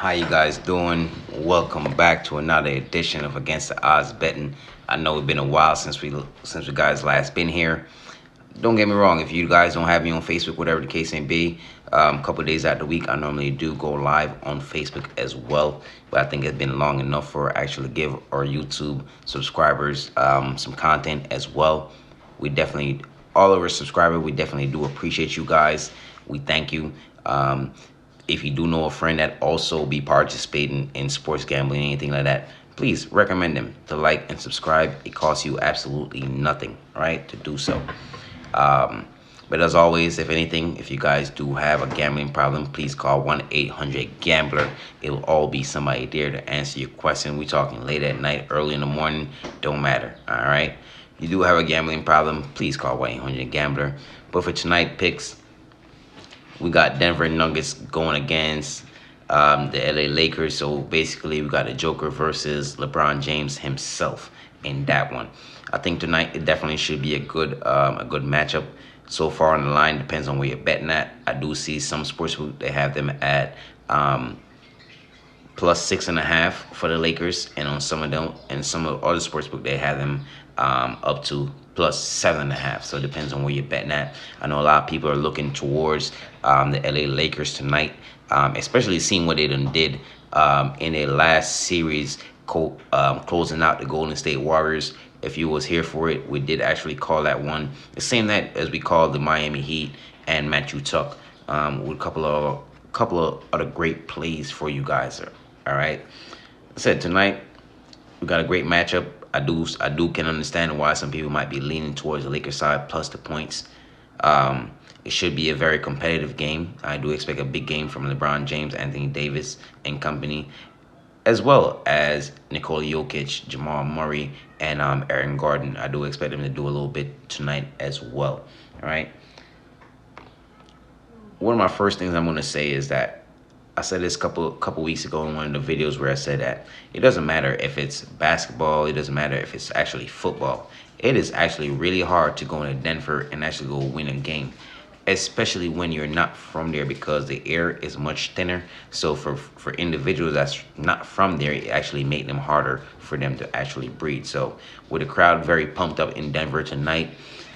How you guys doing? Welcome back to another edition of Against the Odds Betting. I know it's been a while since we guys last been here. Don't get me wrong, if you guys don't have me on Facebook, whatever the case may be, a couple of days out of the week, I normally do go live on Facebook as well. But I think it's been long enough for actually give our YouTube subscribers some content as well. We definitely, all of our subscribers, we definitely do appreciate you guys. We thank you. If you do know a friend that also be participating in sports gambling, anything like that, please recommend them to like and subscribe. It costs you absolutely nothing, right, to do so. But as always, if anything, if you guys do have a gambling problem, please call 1-800-GAMBLER. It'll all be somebody there to answer your question. We're talking late at night, early in the morning, don't matter, all right? If you do have a gambling problem, please call 1-800-GAMBLER. But for tonight picks, we got Denver Nuggets going against the LA Lakers. So basically, we got a Joker versus LeBron James himself in that one. I think tonight it definitely should be a good matchup. So far on the line, depends on where you're betting at. I do see some sportsbook, they have them at plus 6.5 for the Lakers, and on some of them, and some of the other sportsbook, they have them up to plus 7.5. So it depends on where you're betting at. I know a lot of people are looking towards the LA Lakers tonight, especially seeing what they done did in their last series, closing out the Golden State Warriors. If you was here for it, we did actually call that one the same night as we called the Miami Heat and Matthew Tuck, with a couple of other great plays for you guys. All right, I said tonight we got a great matchup. I do can understand why some people might be leaning towards the Lakers side plus the points. It should be a very competitive game. I do expect a big game from LeBron James, Anthony Davis, and company, as well as Nikola Jokic, Jamal Murray, and Aaron Gordon. I do expect them to do a little bit tonight as well. All right. One of my first things I'm going to say is that I said this couple weeks ago in one of the videos where I said that it doesn't matter if it's basketball, it doesn't matter if it's actually football. It is actually really hard to go into Denver and actually go win a game, especially when you're not from there, because the air is much thinner. So for individuals that's not from there, it actually made them harder for them to actually breathe. So with the crowd very pumped up in Denver tonight,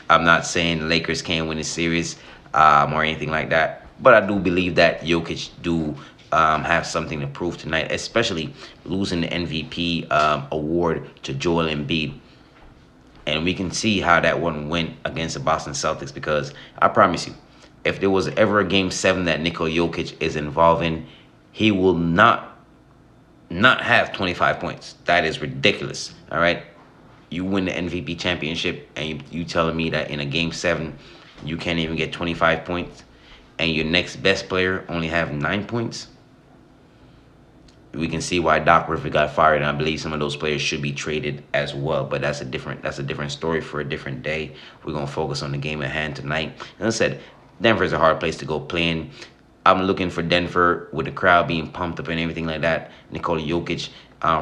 I'm not saying the Lakers can't win the series or anything like that, but I do believe that Jokic do have something to prove tonight, especially losing the MVP award to Joel Embiid. And we can see how that one went against the Boston Celtics, because I promise you, if there was ever a Game 7 that Nikola Jokic is involved in, he will not have 25 points. That is ridiculous, all right? You win the MVP championship, and you telling me that in a Game 7, you can't even get 25 points, and your next best player only have 9 points? We can see why Doc Rivers got fired, and I believe some of those players should be traded as well. But that's a different story for a different day. We're gonna focus on the game at hand tonight. As I said, Denver is a hard place to go play in. I'm looking for Denver with the crowd being pumped up and everything like that. Nikola Jokic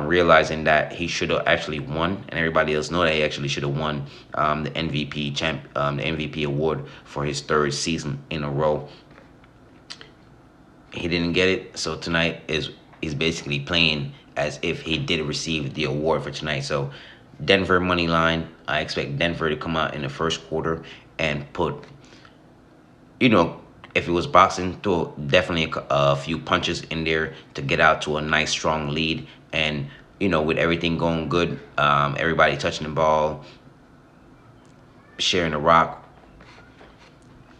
realizing that he should have actually won, and everybody else know that he actually should have won the MVP award for his third season in a row. He didn't get it, so tonight he's basically playing as if he did receive the award for tonight. So Denver money line. I expect Denver to come out in the first quarter and put, if it was boxing, throw definitely a few punches in there to get out to a nice strong lead. And with everything going good, everybody touching the ball, sharing the rock,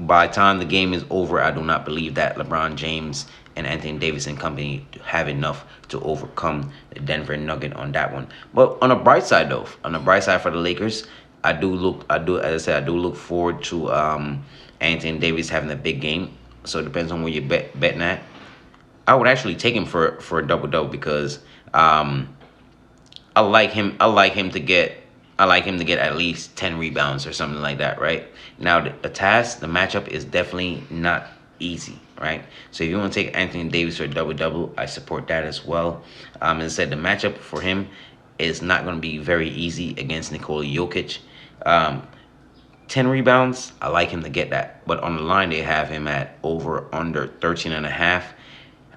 by the time the game is over, I do not believe that LeBron James and Anthony Davis and company have enough to overcome the Denver Nugget on that one. But on the bright side, though, on the bright side for the Lakers, I do look forward to Anthony Davis having a big game. So it depends on where you're betting at. I would actually take him for a double-double, because I like him to get at least 10 rebounds or something like that, right? Now, the matchup is definitely not easy, right? So if you want to take Anthony Davis for a double-double, I support that as well. As I said, the matchup for him is not going to be very easy against Nikola Jokic. 10 rebounds, I like him to get that. But on the line, they have him at over under 13.5.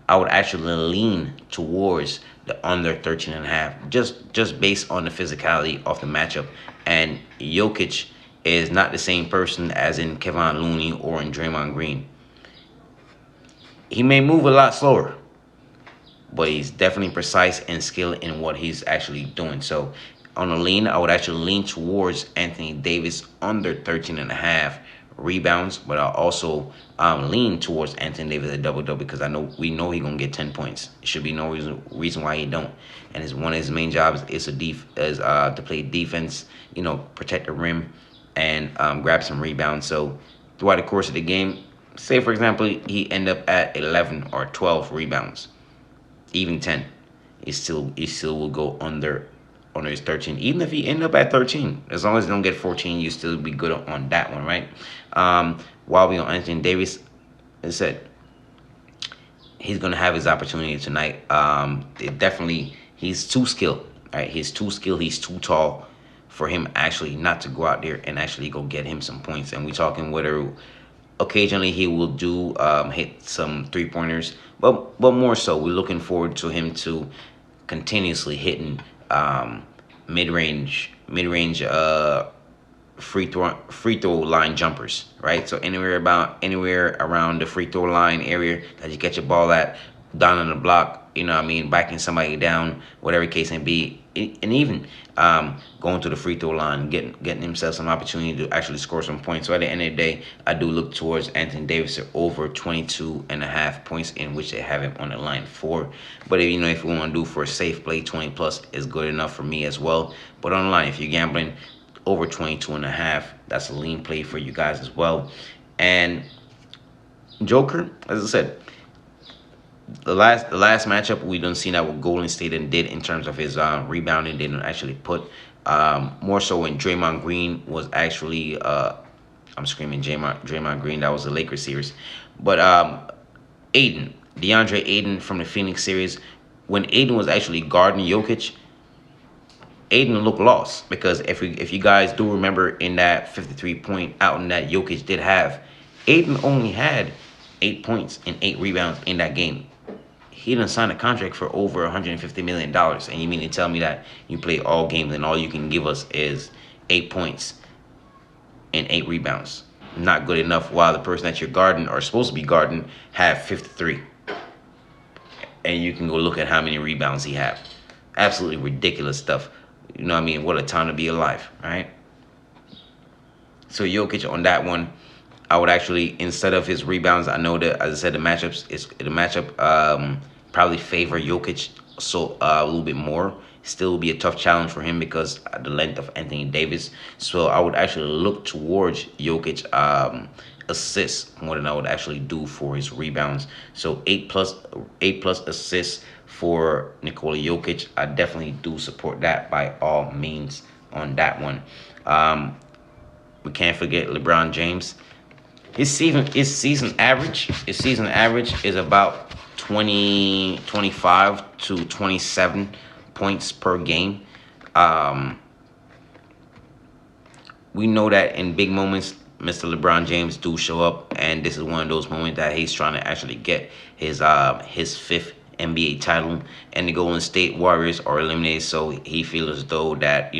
I would actually lean towards the under 13.5, just based on the physicality of the matchup. And Jokic is not the same person as in Kevin Looney or in Draymond Green. He may move a lot slower, but he's definitely precise and skilled in what he's actually doing. So on a lean, I would actually lean towards Anthony Davis under 13.5 rebounds, but I'll also lean towards Anthony Davis a double-double, because we know he's gonna get 10 points. It should be no reason why he don't. And one of his main jobs is to play defense, protect the rim and grab some rebounds. So throughout the course of the game, say for example he end up at 11 or 12 rebounds, even 10, he still will go under his 13. Even if he end up at 13, as long as he don't get 14, you still be good on that one, right? While we on Anthony Davis, as I said, he's gonna have his opportunity tonight. He's too skilled, right? He's too skilled. He's too tall for him actually not to go out there and actually go get him some points. And we talking whether occasionally he will do hit some 3-pointers, but more so we're looking forward to him to continuously hitting mid-range free throw line jumpers, right? So anywhere around the free throw line area that you get your ball at, down on the block, backing somebody down, whatever case may be, and even going to the free throw line, getting himself some opportunity to actually score some points. So at the end of the day, I do look towards Anthony Davis over 22.5 points, in which they have him on the line for. But if we want to do for a safe play, 20 plus is good enough for me as well. But on the line, if you're gambling over 22.5, that's a lean play for you guys as well. And Joker, as I said, the last matchup, we done seen that what Golden State did in terms of his rebounding. They didn't actually put more so when Draymond Green was actually I'm screaming Draymond Green. That was the Lakers series. But DeAndre Ayton from the Phoenix series, when Ayton was actually guarding Jokic, Ayton looked lost, because if you guys do remember in that 53-point outing that Jokic did have, Ayton only had 8 points and 8 rebounds in that game. He didn't sign a contract for over $150 million. And you mean to tell me that you play all games and all you can give us is 8 points and 8 rebounds? Not good enough, while the person that you're guarding or supposed to be guarding have 53. And you can go look at how many rebounds he had. Absolutely ridiculous stuff. What a time to be alive, right? So Jokic on that one, I would actually, instead of his rebounds, I know that, as I said, the matchup probably favor Jokic so a little bit more. Still will be a tough challenge for him because the length of Anthony Davis. So I would actually look towards Jokic assists more than I would actually do for his rebounds. So 8 plus assists for Nikola Jokic. I definitely do support that by all means on that one. We can't forget LeBron James. His season average is about 25 to 27 points per game. We know that in big moments, Mr. LeBron James do show up, and this is one of those moments that he's trying to actually get his 5th NBA title, and the Golden State Warriors are eliminated. So he feels as though that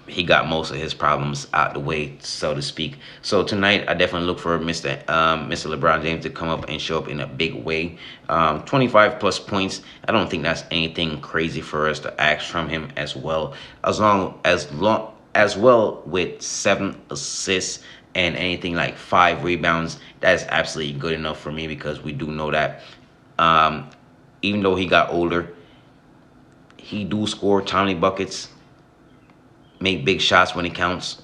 he got most of his problems out the way, so to speak. So tonight, I definitely look for Mr. LeBron James to come up and show up in a big way. 25 plus points. I don't think that's anything crazy for us to ask from him as well. As well with 7 assists and anything like 5 rebounds, that is absolutely good enough for me, because we do know that even though he got older, he do score timely buckets, make big shots when it counts.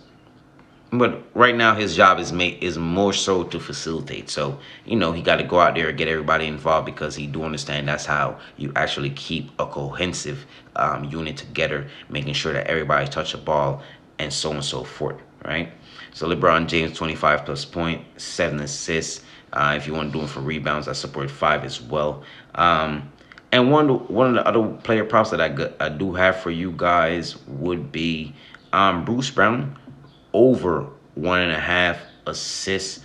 But right now his job is more so to facilitate. So he got to go out there and get everybody involved, because he do understand that's how you actually keep a cohesive unit together, making sure that everybody touch the ball and so on and so forth, right? So LeBron James, 25 plus point, 7 assists. If you want to do it for rebounds, I support 5 as well. And one of the other player props that I do have for you guys would be Bruce Brown over 1.5 assists.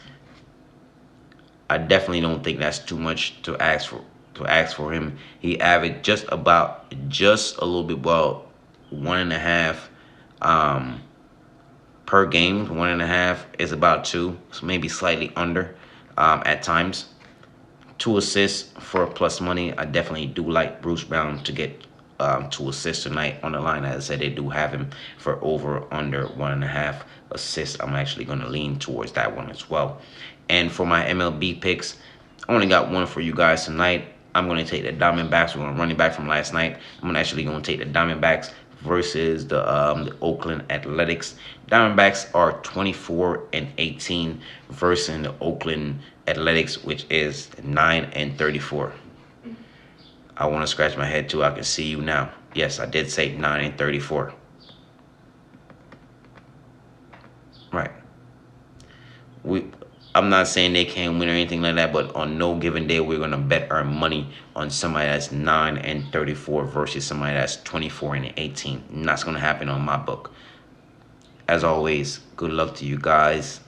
I definitely don't think that's too much to ask to ask for him. He averaged just a little bit, well, 1.5 per game. 1.5 is about 2, so maybe slightly under at times. 2 assists for plus money. I definitely do like Bruce Brown to get 2 assists tonight on the line. As I said, they do have him for over under 1.5 assists. I'm actually going to lean towards that one as well. And for my MLB picks, I only got one for you guys tonight. I'm going to take the Diamondbacks. We're going to run it back from last night. I'm actually going to take the Diamondbacks versus the Oakland Athletics. Diamondbacks are 24-18 versus the Oakland Athletics, which is 9-34. I want to scratch my head too. I can see you now. Yes, I did say 9-34. Right. I'm not saying they can't win or anything like that, but on no given day, we're gonna bet our money on somebody that's 9-34 versus somebody that's 24-18. And that's gonna happen on my book. As always, good luck to you guys.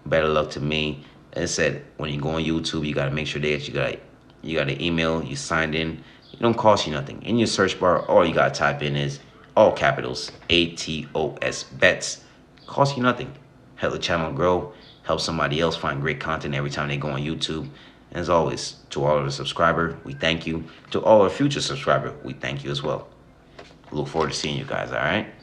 Better luck to me. As I said, when you go on YouTube, you gotta make sure that you got an email, you signed in. It don't cost you nothing. In your search bar, all you gotta type in is all capitals ATOS bets. Cost you nothing. Help the channel grow. Help somebody else find great content every time they go on YouTube. And as always, to all of the subscribers, we thank you. To all our future subscribers, we thank you as well. Look forward to seeing you guys, all right?